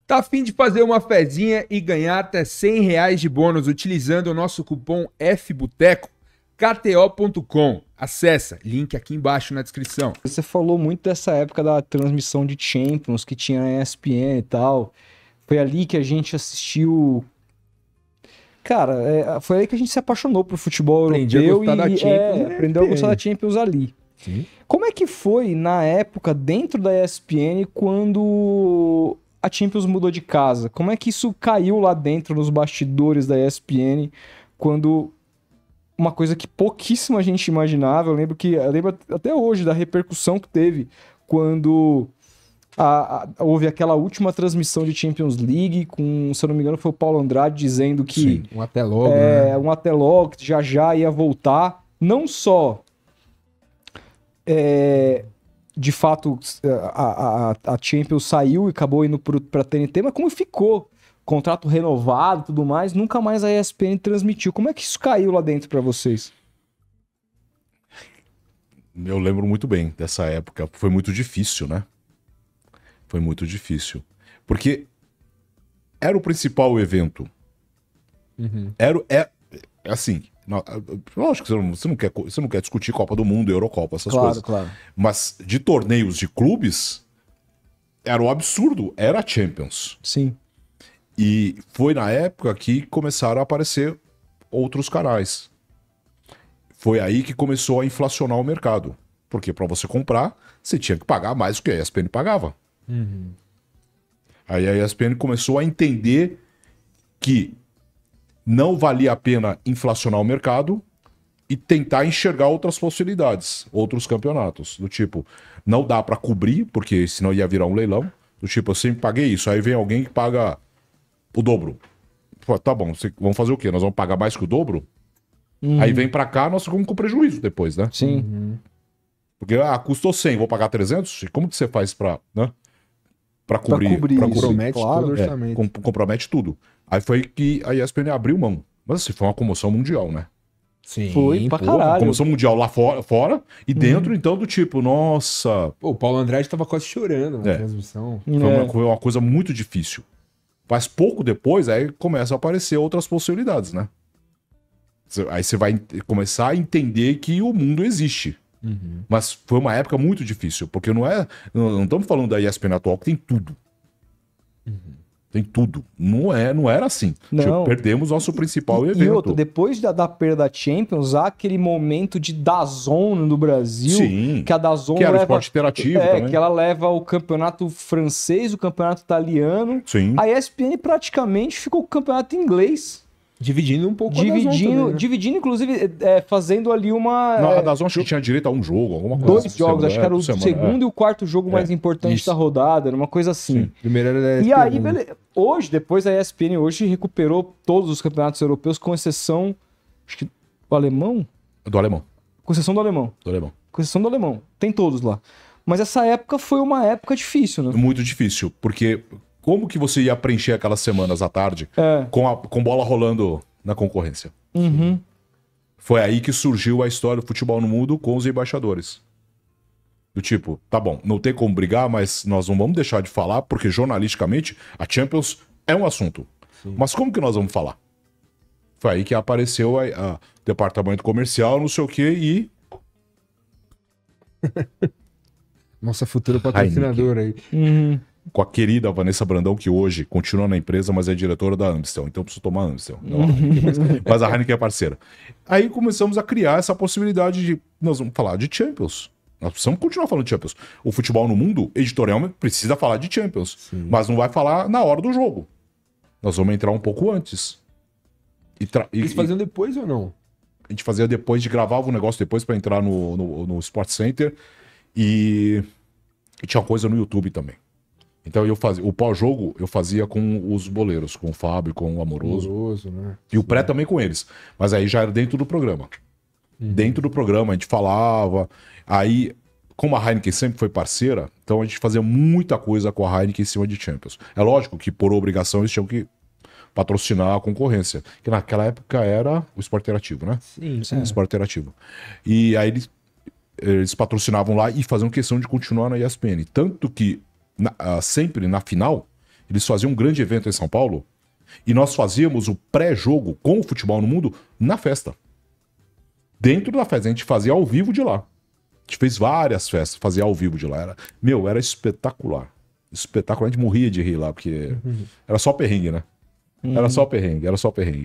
Tá a fim de fazer uma fezinha e ganhar até R$ 100 de bônus utilizando o nosso cupom FBUTECO? KTO.com. Acessa, link aqui embaixo na descrição. Você falou muito dessa época da transmissão de Champions, que tinha a ESPN e tal. Foi ali que a gente assistiu... Cara, foi aí que a gente se apaixonou por futebol Aprendi a europeu gostar da Champions na aprendeu a gostar ESPN. da Champions ali. Sim. Como é que foi, na época, dentro da ESPN, quando a Champions mudou de casa? Como é que isso caiu lá dentro, nos bastidores da ESPN, quando uma coisa que pouquíssima gente imaginava, eu lembro até hoje da repercussão que teve quando houve aquela última transmissão de Champions League, com, se eu não me engano, foi o Paulo Andrade dizendo que Sim, um até logo, né? um até logo, que já ia voltar, não só de fato a Champions saiu e acabou indo para a TNT, mas como ficou contrato renovado e tudo mais, nunca mais a ESPN transmitiu. Como é que isso caiu lá dentro para vocês? Eu lembro muito bem dessa época. Foi muito difícil, né? Foi muito difícil. Porque era o principal evento. Uhum. Assim, lógico que você não quer discutir Copa do Mundo, Eurocopa, essas coisas. Claro. Mas de torneios de clubes, era um absurdo. Era a Champions. Sim. E foi na época que começaram a aparecer outros canais. Foi aí que começou a inflacionar o mercado. Porque para você comprar, você tinha que pagar mais do que a ESPN pagava. Uhum. Aí a ESPN começou a entender que não valia a pena inflacionar o mercado e tentar enxergar outras possibilidades, outros campeonatos. Do tipo, não dá para cobrir, porque senão ia virar um leilão. Do tipo, eu sempre paguei isso, aí vem alguém que paga o dobro. Pô, tá bom, vamos fazer o quê? Nós vamos pagar mais que o dobro? Aí vem pra cá, nós ficamos com prejuízo depois, né? Sim. Uhum. Porque, custou 100, vou pagar 300? E como que você faz pra, né? Pra cobrir cobrir pra isso. Compromete claro. todo o orçamento. compromete tudo. Aí foi que a ESPN abriu mão. Mas assim, foi uma comoção mundial, né? Sim, Foi pra pô. caralho. Comoção mundial lá fora e dentro, então, do tipo, nossa... Pô, o Paulo Andrade tava quase chorando na É. transmissão. Foi uma coisa muito difícil. Mas pouco depois, aí começam a aparecer outras possibilidades, né? Aí você vai começar a entender que o mundo existe. Uhum. Mas foi uma época muito difícil, porque não estamos falando da ESPN atual, que tem tudo. Tem tudo. Não era assim. Não. Tipo, perdemos nosso principal E evento. outro, depois da perda da Champions, há aquele momento de DAZN no Brasil, Sim. que a DAZN Que era o leva... esporte interativo também. que ela leva o campeonato francês, o campeonato italiano. Sim. A ESPN praticamente ficou com o campeonato inglês. Dividindo um pouco a DAZN também, né? Dividindo, inclusive, fazendo ali uma... A DAZN acho que tinha direito a um jogo, alguma coisa. 2 jogos, acho que era o segundo e o quarto jogo mais importante isso. da rodada, era uma coisa assim. Sim. Primeiro era da E ESPN. aí, beleza. Hoje, depois a ESPN hoje recuperou todos os campeonatos europeus, com exceção, acho que do alemão? Do alemão. Com exceção do alemão. Do alemão. Com exceção do alemão. Tem todos lá. Mas essa época foi uma época difícil, né? Muito difícil, porque como que você ia preencher aquelas semanas à tarde com bola rolando na concorrência? Uhum. Foi aí que surgiu a história do futebol no mundo com os embaixadores. Do tipo, tá bom, não tem como brigar, mas nós não vamos deixar de falar, porque jornalisticamente a Champions é um assunto. Sim. Mas como que nós vamos falar? Foi aí que apareceu a departamento comercial, não sei o quê, e Nossa futura patrocinadora aí. Uhum. com a querida Vanessa Brandão, que hoje continua na empresa, mas é diretora da Amstel. Então eu preciso tomar Amstel. Não, mas a Heineken é parceira. Aí começamos a criar essa possibilidade de... Nós vamos falar de Champions. Nós precisamos continuar falando de Champions. O futebol no mundo, editorialmente, precisa falar de Champions. Sim. Mas não vai falar na hora do jogo. Nós vamos entrar um pouco antes. Eles faziam depois ou não? A gente fazia depois, de gravava um negócio depois para entrar no Sport Center. E tinha coisa no YouTube também. Então eu fazia o pós-jogo, eu fazia com os boleiros, com o Fábio, com o Amoroso. Né? E o pré também com eles. Mas aí já era dentro do programa. Dentro do programa a gente falava. Aí, como a Heineken sempre foi parceira, então a gente fazia muita coisa com a Heineken em cima de Champions. É lógico que por obrigação eles tinham que patrocinar a concorrência. Que naquela época era o Esporte Interativo, né? Sim. O Esporte Interativo. E aí eles patrocinavam lá e faziam questão de continuar na ESPN. Tanto que sempre na final, Eles faziam um grande evento em São Paulo e nós fazíamos o pré-jogo com o futebol no mundo na festa. Dentro da festa, a gente fazia ao vivo de lá. A gente fez várias festas, fazia ao vivo de lá. Era espetacular. Espetacular, a gente morria de rir lá, porque era só perrengue, né? Era só perrengue.